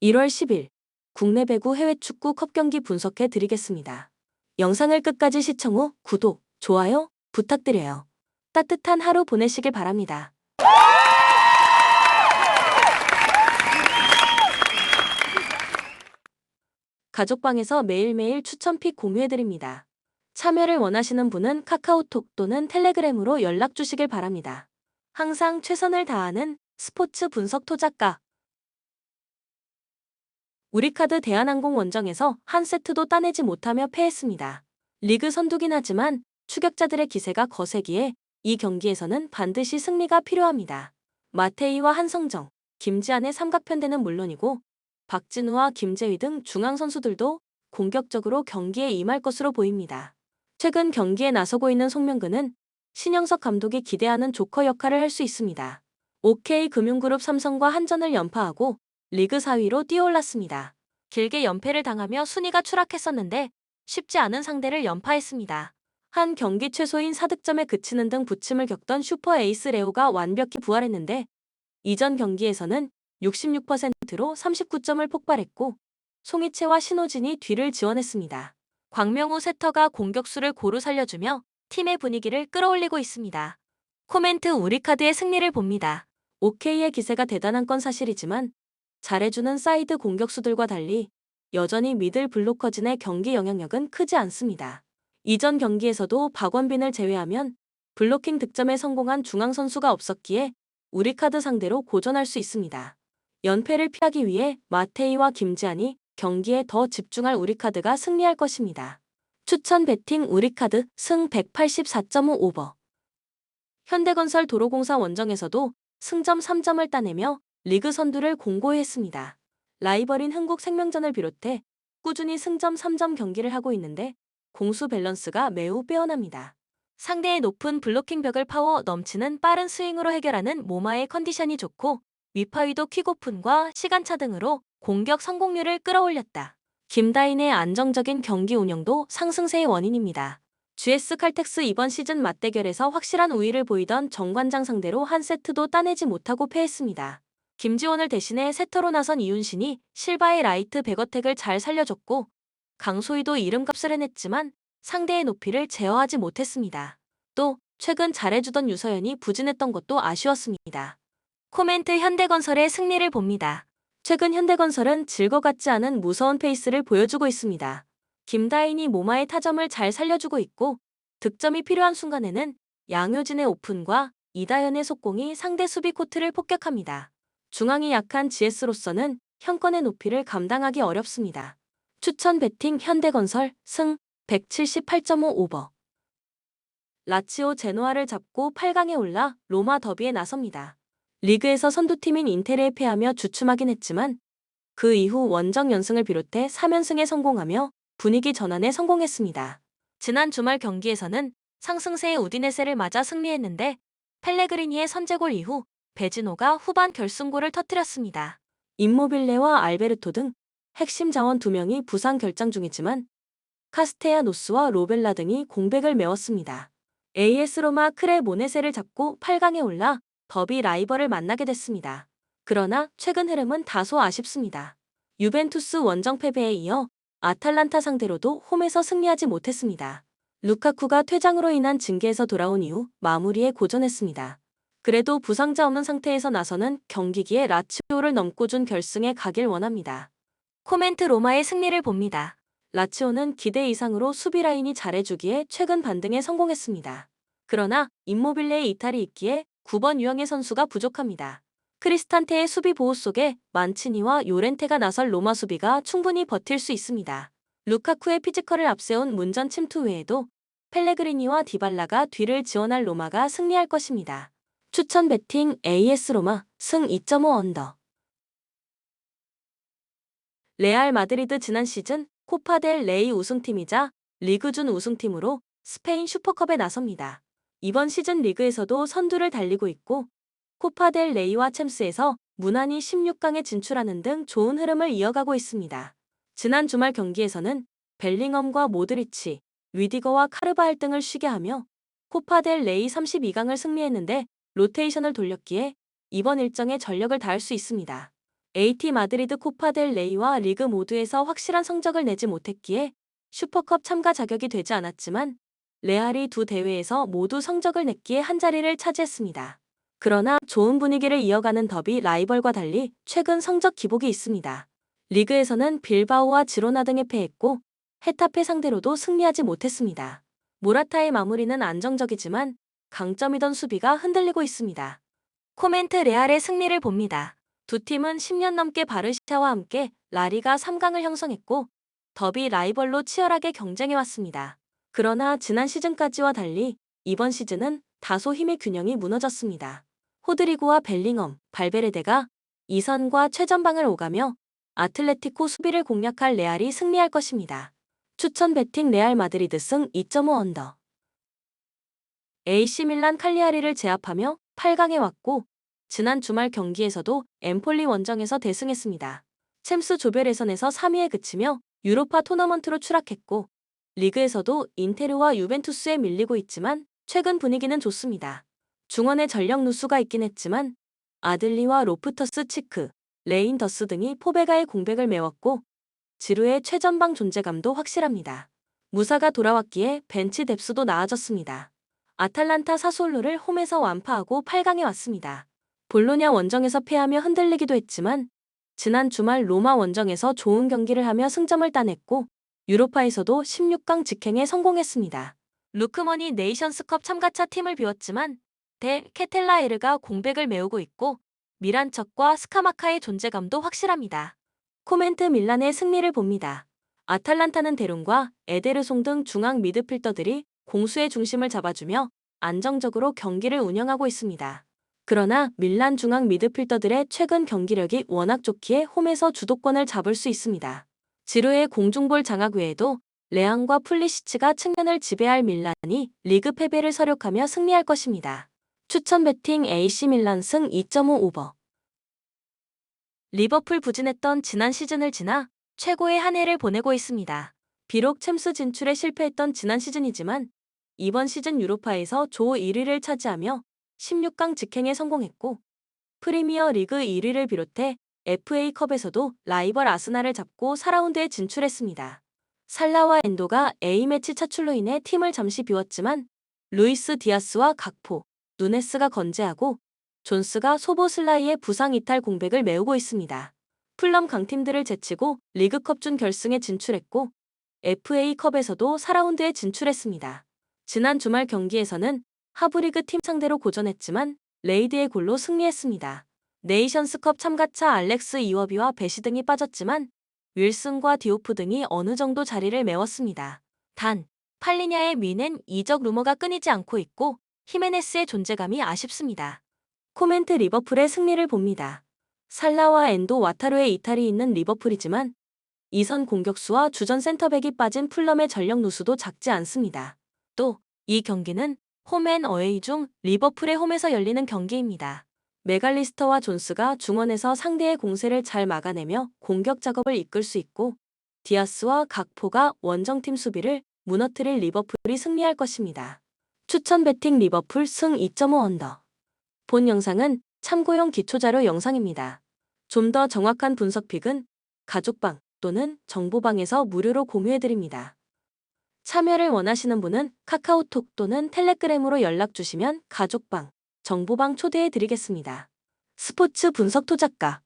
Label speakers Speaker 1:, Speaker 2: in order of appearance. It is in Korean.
Speaker 1: 1월 10일 국내 배구 해외 축구 컵 경기 분석해 드리겠습니다. 영상을 끝까지 시청 후 구독, 좋아요 부탁드려요. 따뜻한 하루 보내시길 바랍니다. 가족방에서 매일매일 추천픽 공유해드립니다. 참여를 원하시는 분은 카카오톡 또는 텔레그램으로 연락 주시길 바랍니다. 항상 최선을 다하는 스포츠 분석 토작가 우리카드 대한항공 원정에서 한 세트도 따내지 못하며 패했습니다. 리그 선두긴 하지만 추격자들의 기세가 거세기에 이 경기에서는 반드시 승리가 필요합니다. 마테이와 한성정, 김지한의 삼각편대는 물론이고 박진우와 김재휘 등 중앙 선수들도 공격적으로 경기에 임할 것으로 보입니다. 최근 경기에 나서고 있는 송명근은 신영석 감독이 기대하는 조커 역할을 할 수 있습니다. OK금융그룹 삼성과 한전을 연파하고 리그 4위로 뛰어올랐습니다. 길게 연패를 당하며 순위가 추락했었는데 쉽지 않은 상대를 연파했습니다. 한 경기 최소인 4득점에 그치는 등 부침을 겪던 슈퍼 에이스 레오가 완벽히 부활했는데 이전 경기에서는 66%로 39점을 폭발했고 송이채와 신호진이 뒤를 지원했습니다. 광명우 세터가 공격수를 고루 살려주며 팀의 분위기를 끌어올리고 있습니다. 코멘트 우리카드의 승리를 봅니다. OK의 기세가 대단한 건 사실이지만 잘해주는 사이드 공격수들과 달리 여전히 미들 블로커진의 경기 영향력은 크지 않습니다. 이전 경기에서도 박원빈을 제외하면 블로킹 득점에 성공한 중앙 선수가 없었기에 우리카드 상대로 고전할 수 있습니다. 연패를 피하기 위해 마테이와 김지한이 경기에 더 집중할 우리카드가 승리할 것입니다. 추천 베팅 우리카드 승 184.5 오버. 현대건설 도로공사 원정에서도 승점 3점을 따내며 리그 선두를 공고히 했습니다. 라이벌인 흥국생명전을 비롯해 꾸준히 승점 3점 경기를 하고 있는데 공수 밸런스가 매우 빼어납니다. 상대의 높은 블로킹 벽을 파워 넘치는 빠른 스윙으로 해결하는 모마의 컨디션이 좋고 위파위도 킥오픈과 시간차 등으로 공격 성공률을 끌어올렸다. 김다인의 안정적인 경기 운영도 상승세의 원인입니다. GS 칼텍스 이번 시즌 맞대결에서 확실한 우위를 보이던 정관장 상대로 한 세트도 따내지 못하고 패했습니다. 김지원을 대신해 세터로 나선 이윤신이 실바의 라이트 백어택을 잘 살려줬고 강소희도 이름값을 해냈지만 상대의 높이를 제어하지 못했습니다. 또 최근 잘해주던 유서연이 부진했던 것도 아쉬웠습니다. 코멘트 현대건설의 승리를 봅니다. 최근 현대건설은 질 것 같지 않은 무서운 페이스를 보여주고 있습니다. 김다인이 모마의 타점을 잘 살려주고 있고 득점이 필요한 순간에는 양효진의 오픈과 이다현의 속공이 상대 수비 코트를 폭격합니다. 중앙이 약한 GS로서는 현권의 높이를 감당하기 어렵습니다. 추천 베팅 현대건설 승 178.5 오버. 라치오 제노아를 잡고 8강에 올라 로마 더비에 나섭니다. 리그에서 선두팀인 인테르에 패하며 주춤하긴 했지만 그 이후 원정 연승을 비롯해 3연승에 성공하며 분위기 전환에 성공했습니다. 지난 주말 경기에서는 상승세의 우디네세를 맞아 승리했는데 펠레그리니의 선제골 이후 베지노가 후반 결승골을 터뜨렸습니다. 임모빌레와 알베르토 등 핵심 자원 2명이 부상 결장 중이지만 카스테야노스와 로벨라 등이 공백을 메웠습니다. AS 로마 크레모네세를 잡고 8강에 올라 더비 라이벌을 만나게 됐습니다. 그러나 최근 흐름은 다소 아쉽습니다. 유벤투스 원정 패배에 이어 아탈란타 상대로도 홈에서 승리하지 못했습니다. 루카쿠가 퇴장으로 인한 징계에서 돌아온 이후 마무리에 고전했습니다. 그래도 부상자 없는 상태에서 나서는 경기기에 라치오를 넘고 준 결승에 가길 원합니다. 코멘트 로마의 승리를 봅니다. 라치오는 기대 이상으로 수비 라인이 잘해주기에 최근 반등에 성공했습니다. 그러나 임모빌레의 이탈이 있기에 9번 유영의 선수가 부족합니다. 크리스탄테의 수비 보호 속에 만치니와 요렌테가 나설 로마 수비가 충분히 버틸 수 있습니다. 루카쿠의 피지컬을 앞세운 문전 침투 외에도 펠레그리니와 디발라가 뒤를 지원할 로마가 승리할 것입니다. 추천 베팅 AS 로마 승 2.5 언더. 레알 마드리드 지난 시즌 코파 델 레이 우승팀이자 리그준 우승팀으로 스페인 슈퍼컵에 나섭니다. 이번 시즌 리그에서도 선두를 달리고 있고 코파 델 레이와 챔스에서 무난히 16강에 진출하는 등 좋은 흐름을 이어가고 있습니다. 지난 주말 경기에서는 벨링엄과 모드리치, 위디거와 카르바할 등을 쉬게 하며 코파 델 레이 32강을 승리했는데 로테이션을 돌렸기에 이번 일정에 전력을 다할 수 있습니다. AT 마드리드 코파 델 레이와 리그 모두에서 확실한 성적을 내지 못했기에 슈퍼컵 참가 자격이 되지 않았지만 레알이 두 대회에서 모두 성적을 냈기에 한자리를 차지했습니다. 그러나 좋은 분위기를 이어가는 더비 라이벌과 달리 최근 성적 기복이 있습니다. 리그에서는 빌바오와 지로나 등에 패했고 헤타페 상대로도 승리하지 못했습니다. 모라타의 마무리는 안정적이지만 강점이던 수비가 흔들리고 있습니다. 코멘트 레알의 승리를 봅니다. 두 팀은 10년 넘게 바르샤와 함께 라리가 3강을 형성했고 더비 라이벌로 치열하게 경쟁해왔습니다. 그러나 지난 시즌까지와 달리 이번 시즌은 다소 힘의 균형이 무너졌습니다. 호드리고와 벨링엄, 발베르데가 2선과 최전방을 오가며 아틀레티코 수비를 공략할 레알이 승리할 것입니다. 추천 베팅 레알 마드리드 승 2.5 언더. AC 밀란 칼리아리를 제압하며 8강에 왔고 지난 주말 경기에서도 엠폴리 원정에서 대승했습니다. 챔스 조별 예선에서 3위에 그치며 유로파 토너먼트로 추락했고 리그에서도 인테르와 유벤투스에 밀리고 있지만 최근 분위기는 좋습니다. 중원에 전력 누수가 있긴 했지만 아들리와 로프터스 치크, 레인더스 등이 포베가의 공백을 메웠고 지루의 최전방 존재감도 확실합니다. 무사가 돌아왔기에 벤치 뎁스도 나아졌습니다. 아탈란타 사솔로를 홈에서 완파하고 8강에 왔습니다. 볼로냐 원정에서 패하며 흔들리기도 했지만 지난 주말 로마 원정에서 좋은 경기를 하며 승점을 따냈고 유로파에서도 16강 직행에 성공했습니다. 루크머니 네이션스컵 참가차 팀을 비웠지만 데 케텔라에르가 공백을 메우고 있고 미란척과 스카마카의 존재감도 확실합니다. 코멘트 밀란의 승리를 봅니다. 아탈란타는 데룬과 에데르송 등 중앙 미드필더들이 공수의 중심을 잡아주며 안정적으로 경기를 운영하고 있습니다. 그러나 밀란 중앙 미드필더들의 최근 경기력이 워낙 좋기에 홈에서 주도권을 잡을 수 있습니다. 지루의 공중볼 장악 외에도 레앙과 플리시치가 측면을 지배할 밀란이 리그 패배를 서력하며 승리할 것입니다. 추천 베팅 AC 밀란 승 2.5 오버. 리버풀 부진했던 지난 시즌을 지나 최고의 한 해를 보내고 있습니다. 비록 챔스 진출에 실패했던 지난 시즌이지만 이번 시즌 유로파에서 조 1위를 차지하며 16강 직행에 성공했고 프리미어 리그 1위를 비롯해 FA컵에서도 라이벌 아스날을 잡고 4라운드에 진출했습니다. 살라와 엔도가 A매치 차출로 인해 팀을 잠시 비웠지만 루이스 디아스와 각포, 누네스가 건재하고 존스가 소보슬라이의 부상 이탈 공백을 메우고 있습니다. 풀럼 강팀들을 제치고 리그컵 준결승에 진출했고 FA컵에서도 4라운드에 진출했습니다. 지난 주말 경기에서는 하브리그 팀 상대로 고전했지만 레이드의 골로 승리했습니다. 네이션스컵 참가차 알렉스 이워비와 베시 등이 빠졌지만 윌슨과 디오프 등이 어느 정도 자리를 메웠습니다. 단, 팔리냐의 미는 이적 루머가 끊이지 않고 있고 히메네스의 존재감이 아쉽습니다. 코멘트 리버풀의 승리를 봅니다. 살라와 엔도 와타루의 이탈이 있는 리버풀이지만 이선 공격수와 주전 센터백이 빠진 풀럼의 전력 누수도 작지 않습니다. 또 이 경기는 홈앤어웨이 중 리버풀의 홈에서 열리는 경기입니다. 메갈리스터와 존스가 중원에서 상대의 공세를 잘 막아내며 공격 작업을 이끌 수 있고 디아스와 각포가 원정팀 수비를 무너뜨릴 리버풀이 승리할 것입니다. 추천 베팅 리버풀 승 2.5 언더. 본 영상은 참고용 기초자료 영상입니다. 좀 더 정확한 분석 픽은 가족방 또는 정보방에서 무료로 공유해드립니다. 참여를 원하시는 분은 카카오톡 또는 텔레그램으로 연락 주시면 가족방, 정보방 초대해드리겠습니다. 스포츠 분석 토작가